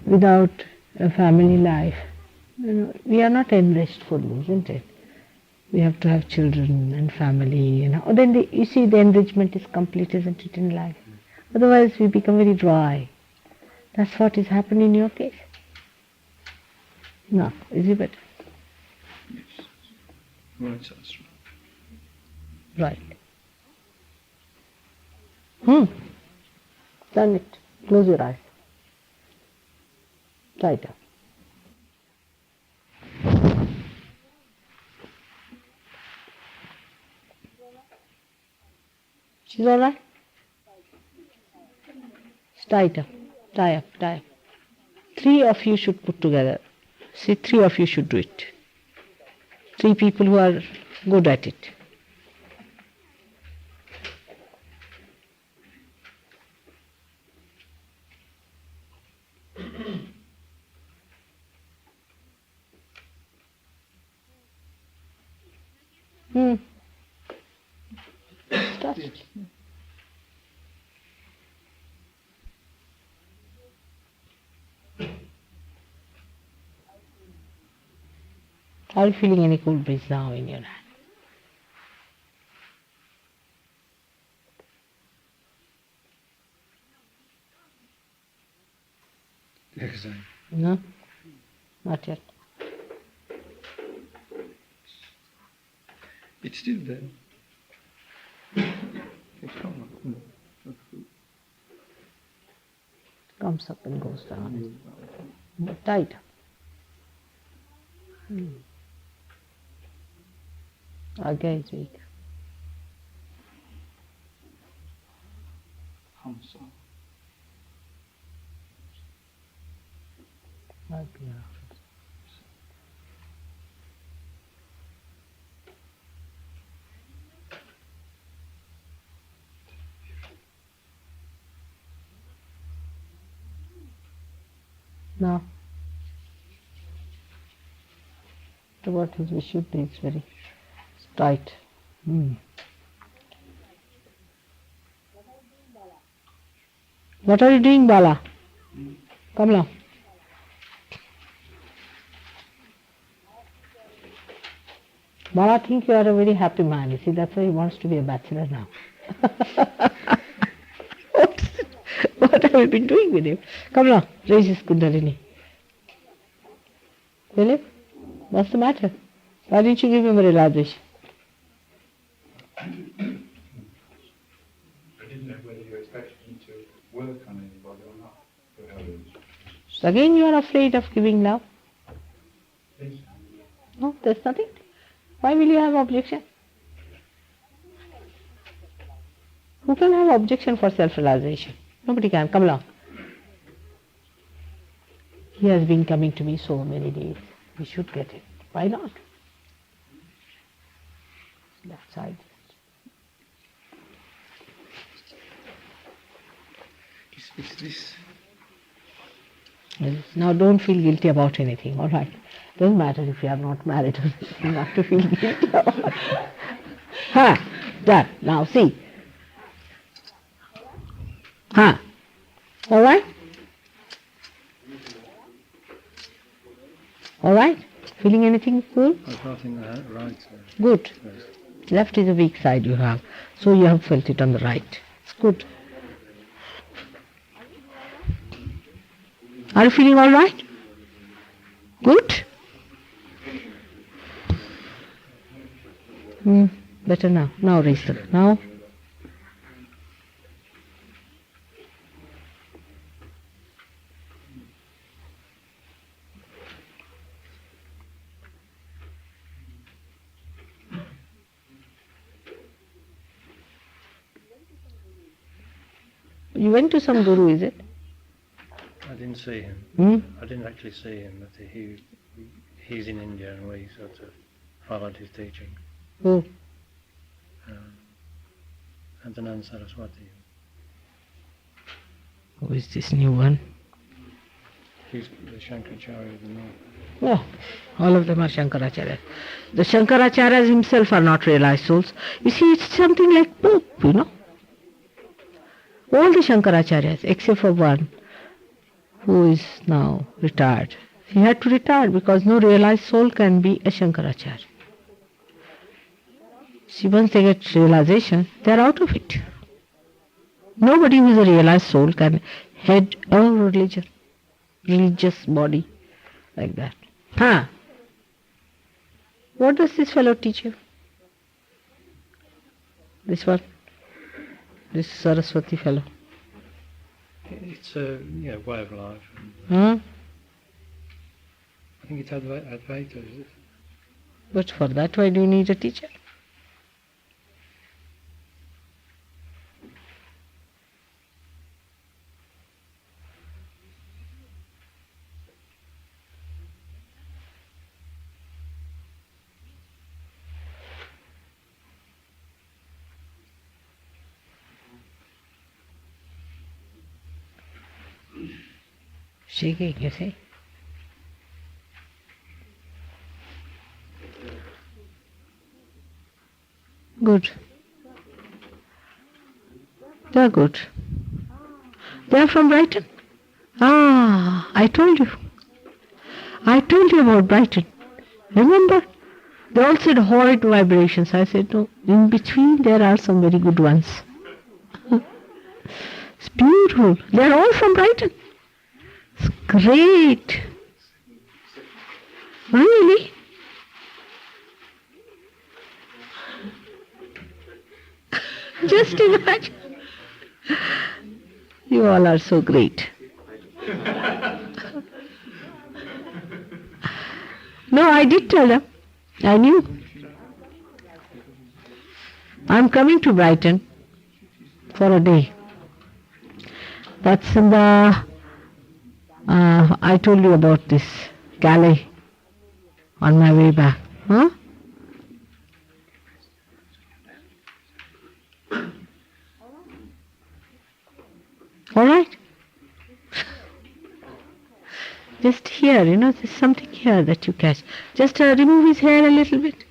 without a family life, we are not enriched fully, isn't it? We have to have children and family, Then you see the enrichment is complete, isn't it, in life? Otherwise we become very dry. That's what is happening in your case. No, is it better? Yes. Right, that's Right. Turn it. Close your eyes. Tighter. She's all right? Tighter. Tie up, tie up. 3 of you should put together. See, 3 of you should do it. 3 people who are good at it. Start it. Are you feeling any cool breeze now in your hand? Exactly. No? Not yet. It's still there. It's come up. Comes up and goes down. Tight. Again is weak. Hamsa. Now, what is Vishuddhi is very tight. What are you doing, Bala? Come now. Bala thinks you are a very happy man. You see, that's why he wants to be a bachelor now. What have you been doing with him? Come now, raise his kundalini. Philip, what's the matter? Why didn't you give him a relaxation? I didn't know whether you expected him to work on anybody or not. So again you are afraid of giving love? No, there's nothing. Why will you have objection? Who can have objection for self-realization? Nobody can. Come along. He has been coming to me so many days. We should get it. Why not? Left side. It's this. Yes. Now don't feel guilty about anything, all right? Doesn't matter if you are not married or something, not to feel guilty about. Done. Now see. All right? All right? Feeling anything cool? I've got in the right. Good. Yes. Left is a weak side you have, so you have felt it on the right. It's good. Are you feeling all right? Good? Better now. Now raise the. Now. You went to some guru, is it? I didn't see him. I didn't actually see him, but he's in India and we sort of followed his teaching. Who? Antananda Saraswati. Who is this new one? He's the Shankaracharya of the North. Oh, all of them are Shankaracharya. The Shankaracharyas himself are not realized souls. You see, it's something like Pope, you know. All the Shankaracharyas, except for one, who is now retired. He had to retire because no realized soul can be a Shankaracharya. See, once they get realization, they are out of it. Nobody who is a realized soul can head a religious body like that. Huh? What does this fellow teach you? This one? This Saraswati fellow? It's a way of life. Huh? I think it's Advaita, is it? But for that, why do you need a teacher? Shaking, you see? Good. They are good. They are from Brighton. Ah, I told you. I told you about Brighton. Remember? They all said horrid vibrations. I said, no, in between there are some very good ones. It's beautiful. They are all from Brighton. It's great. Really? Just imagine. You all are so great. No, I did tell them. I knew. I'm coming to Brighton for a day. That's in the... I told you about this Calais on my way back. Huh? All right. Just here, there's something here that you catch. Just remove his hair a little bit.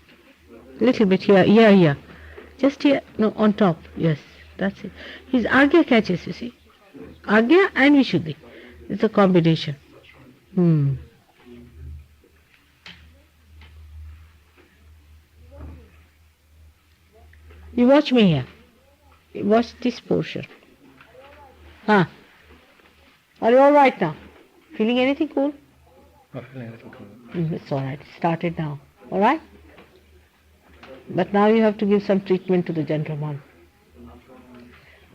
Little bit here, here. Just here, no, on top. Yes, that's it. His Agya catches, you see. Agya and Vishuddhi. It's a combination. You watch me here. You watch this portion. Huh? Are you all right now? Feeling anything cool? I'm feeling a little cool. It's all right. It started now. All right? But now you have to give some treatment to the gentleman.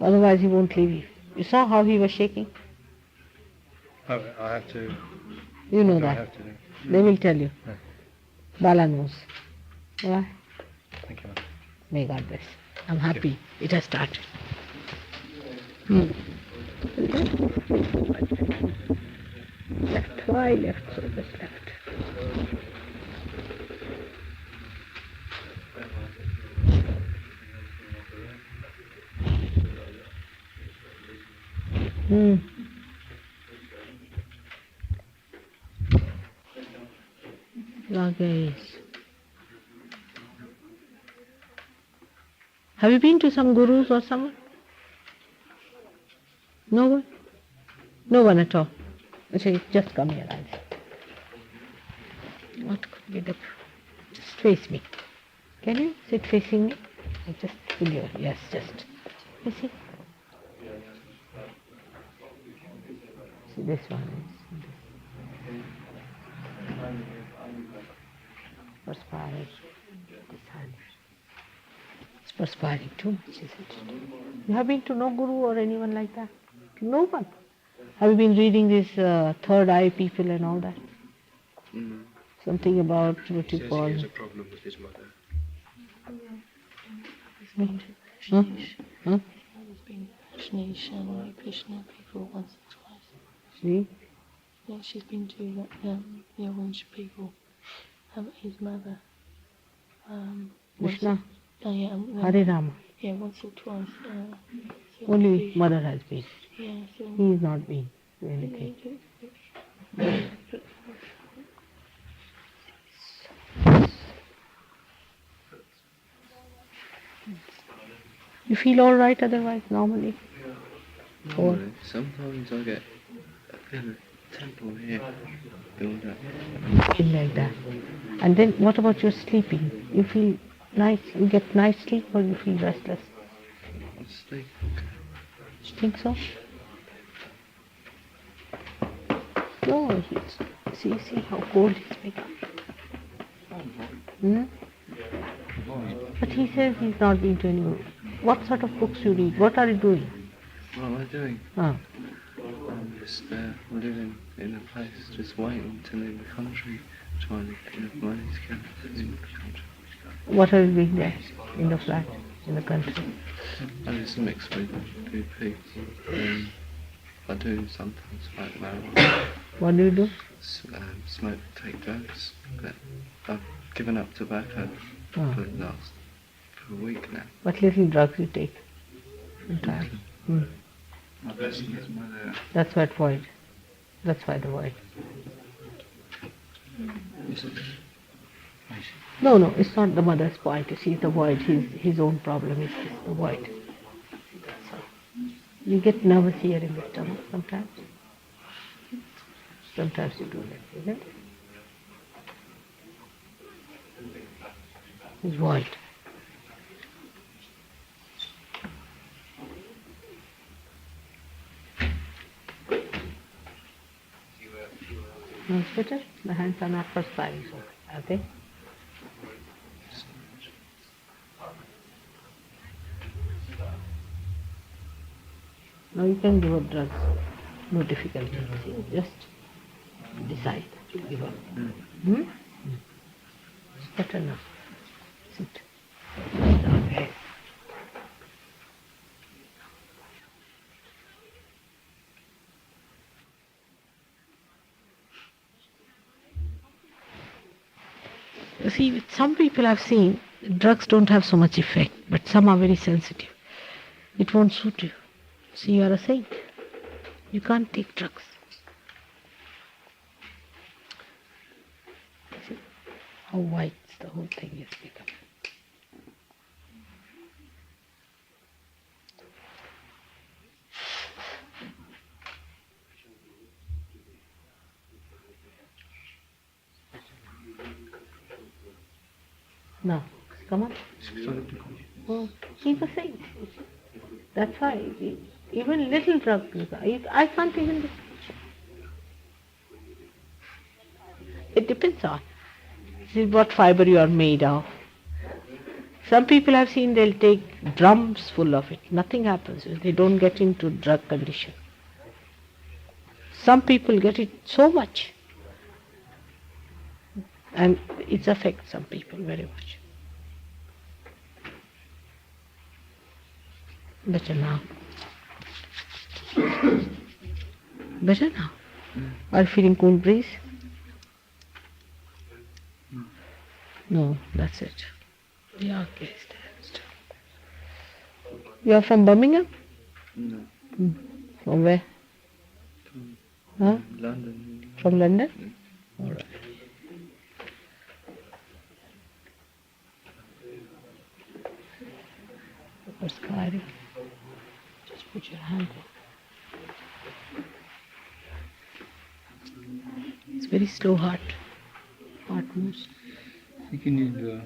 Otherwise he won't leave you. You saw how he was shaking? Oh, I have to... You know I that. have to do. They will tell you. Yeah. Bala knows. All right? Thank you. May God bless. I'm happy. It has started. Left. Why left? So just left. Guys. Have you been to some gurus or someone? No one? No one at all. So just come here, I'll see. What could be the... Just face me. Can you sit facing me? I just pull you. Yes, just. You see? See, this one is... Perspiring. This hand. It's perspiring too much, isn't it? You have been to no guru or anyone like that? No one. Have you been reading these third eye people and all that? Something about what you call... He has a problem with his mother. Huh? There's been Krishna and Krishna people once or twice. See? Yeah, she's been to Yawansh people. His mother. once Krishna, yeah, Hare Rama. yeah, once or twice. So Only he- mother has been. Yeah, so He is not been to anything. You feel all right otherwise normally? Normally, sometimes I get a bit of temple here build up. Feel like that. And then what about your sleeping? You feel nice, you get nice sleep or you feel restless? I sleep. You think so? No, see how cold he's become. Hmm? But he says he's not been to any. What sort of books you read? What are you doing? What am I doing? Ah, I'm just living in a place, just waiting to leave the country, trying to get money together to leave the country. what are you doing there? In the flat? In the country? I just mix with good people. I do sometimes smoke marijuana, What do you do? smoke, take drugs, but I've given up tobacco Ah. for a week now. What little drugs you take? Entirely. My person is my That's what void. That's why the void. No, it's not the mother's point. You see, the void. His own problem is the void. So, you get nervous here in the stomach sometimes. Sometimes you do that, isn't it? It's void. No, it's better. The hands are not perspiring, so are they? Now you can give up drugs. No difficulty. See, just decide to give up. It's better now. Sit. Okay. You see, with some people I've seen, drugs don't have so much effect, but some are very sensitive. It won't suit you. See, you are a saint. You can't take drugs. See how white the whole thing is become. Now, come on. Oh, he's a saint. That's why even little drugs, I can't even. It depends on what fiber you are made of. Some people I've seen they'll take drums full of it. Nothing happens. They don't get into drug condition. Some people get it so much, and it affects some people very much. Better now. Better now. Are you feeling cool breeze? No, that's it. Yeah, okay. Stand. You are from Birmingham? No, From where? Huh? London. From London? All right. Perspiring. Just put your hand there. It's very slow heart. Heart moves. You can use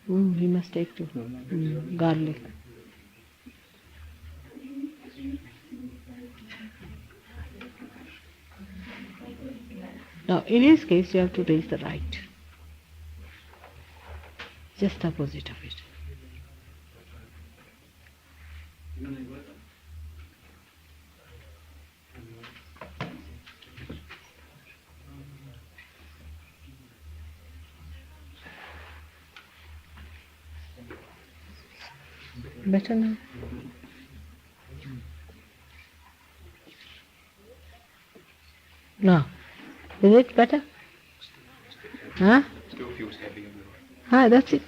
We must take too. Garlic. Now, in his case, you have to raise the right. Just opposite of it. Better now? No. Is it better? Huh? Still feels heavy in the Ah, that's it.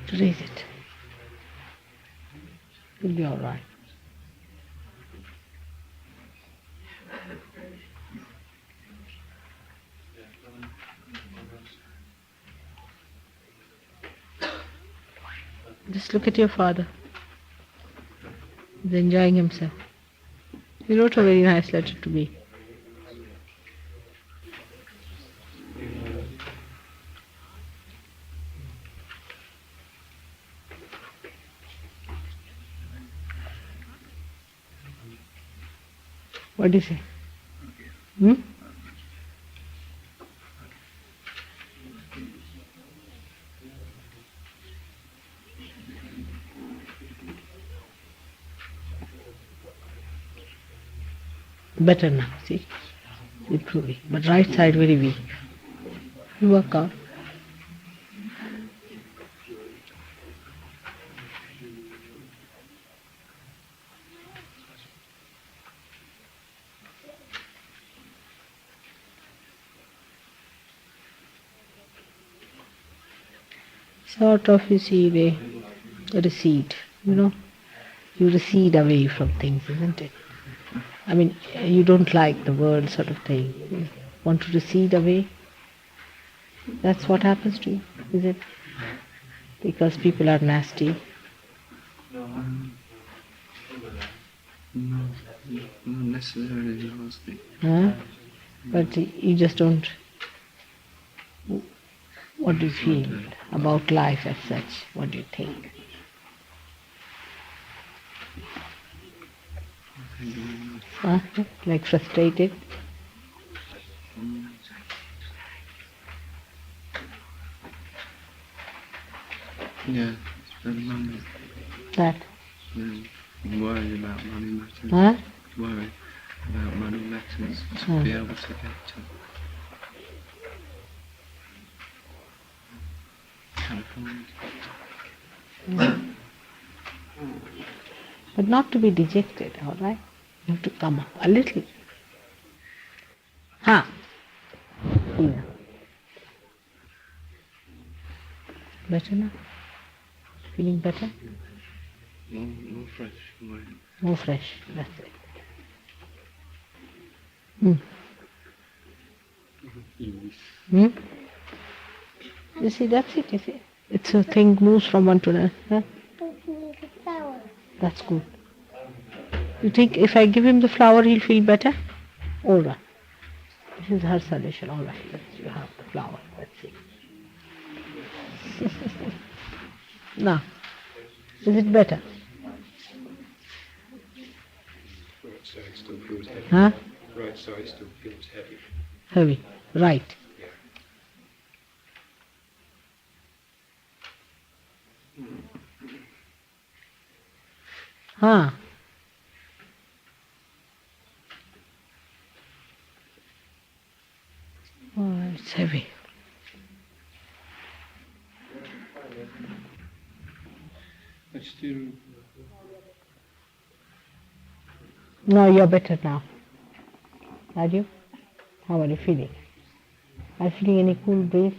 to raise it. You'll be all right. Just look at your father. He's enjoying himself. He wrote a very nice letter to me. What do you say? Hmm? Better now, see? Improving. But right side very weak. You work out. Sort of, you see, they recede, you recede away from things, isn't it? I mean, you don't like the world sort of thing. You want to recede away. That's what happens to you, is it? Because people are nasty. No, not necessarily nasty. Huh? But you just don't. What do you feel about life as such? What do you think? Huh? Like frustrated? Yeah, it's very money. That? Yeah, worry about money matters. Huh? Worry about money matters to be able to get to California. But not to be dejected, all right? You have to come up a little. Huh? Yeah. Better now? Feeling better? More fresh. More fresh, that's it. Hmm. Hmm? You see, that's it, you see. It's a thing moves from one to another. Huh? That's good. You think if I give him the flower, he'll feel better? All right. This is her solution. All right, you have the flower. Let's see. Now, is it better? Right side still feels heavy. Huh? Right side still feels heavy. Heavy. Right. Yeah. Huh? Oh, it's heavy. But still, No, you're better now. Are you? How are you feeling? Are you feeling any cool breeze?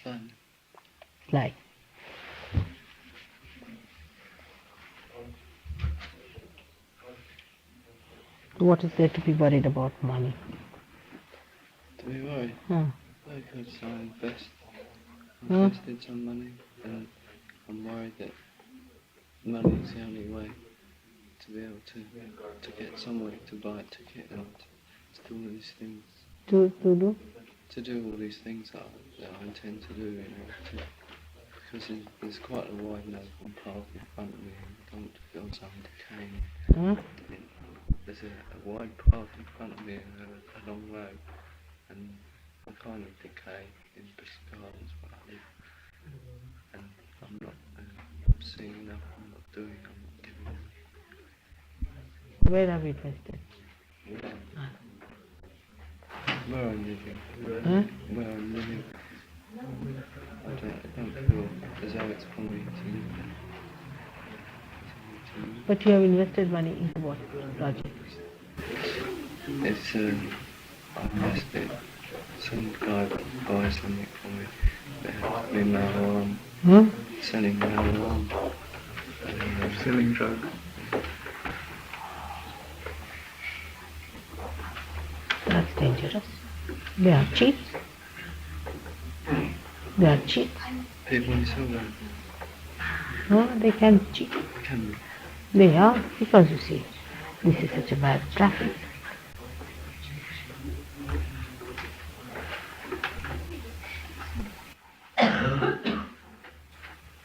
slightly. Like. What is there to be worried about money? To be worried, Huh? because I Huh? invested some money, and I'm worried that money is the only way to be able to get somewhere to buy a ticket and to do all these things. To do? To do all these things that I intend to do, because there's quite a wide and open path in front of me, and I don't feel so decaying. Huh? There's a wide path in front of me and a long road, and I kind of decay in gardens where I live, and I'm not seeing enough, I'm not doing, I'm not giving enough. Where have you invested? Where I'm living, Huh? where I'm living, I don't feel as though it's for me to live there. But you have invested money into what project? It's I invested some guy buys something for me. With marijuana, Huh? selling marijuana. Selling drugs. That's dangerous. They are cheats. They are cheats. People who sell that Huh? They can cheat. can be. They are, because you see, this is such a bad traffic.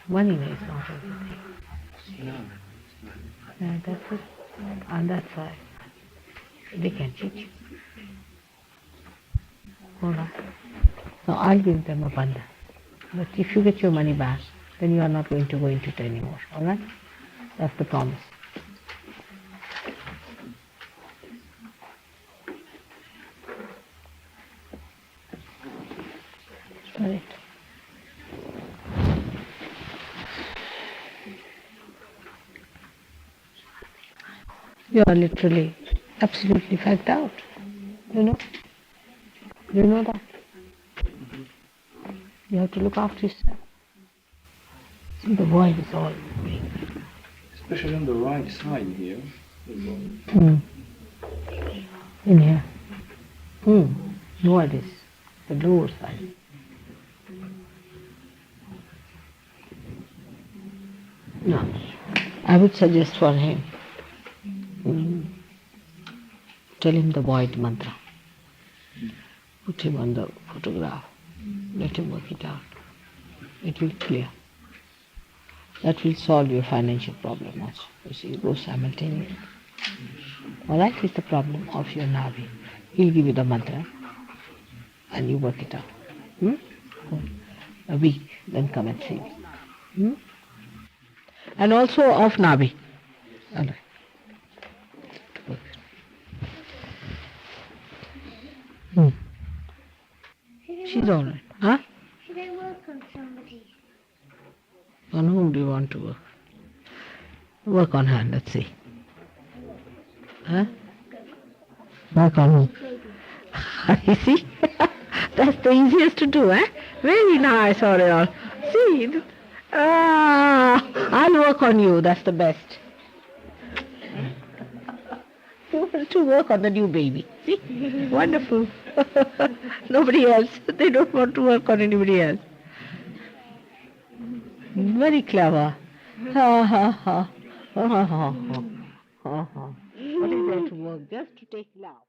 Money is not everything. No. That's it. On that side, they can cheat you. Alright. Now I'll give them abundance. But if you get your money back, then you are not going to go into it anymore. Alright? That's the promise. Right. You are literally absolutely fagged out. You know? You know that? You have to look after yourself. See, the void is all big. Especially on the right side here. In here. Void is the lower side. No. I would suggest for him, tell him the void mantra. Put him on the photograph. Let him work it out. It will clear. That will solve your financial problem also. You see, go simultaneously. Alright, it's the problem of your Navi. He'll give you the mantra and you work it out. A week, then come and see me. And also of Navi. Alright. She's alright. Huh? Should I work on somebody? On whom do you want to work? Work on her, let's see. Huh? Work on whom? You see? That's the easiest to do, eh? Very nice, Oriole. See? I'll work on you, that's the best. You want to work on the new baby. See? Wonderful. Nobody else. They don't want to work on anybody else. Very clever. Ha ha ha. Ha ha ha ha. What is there to work? Just to take love.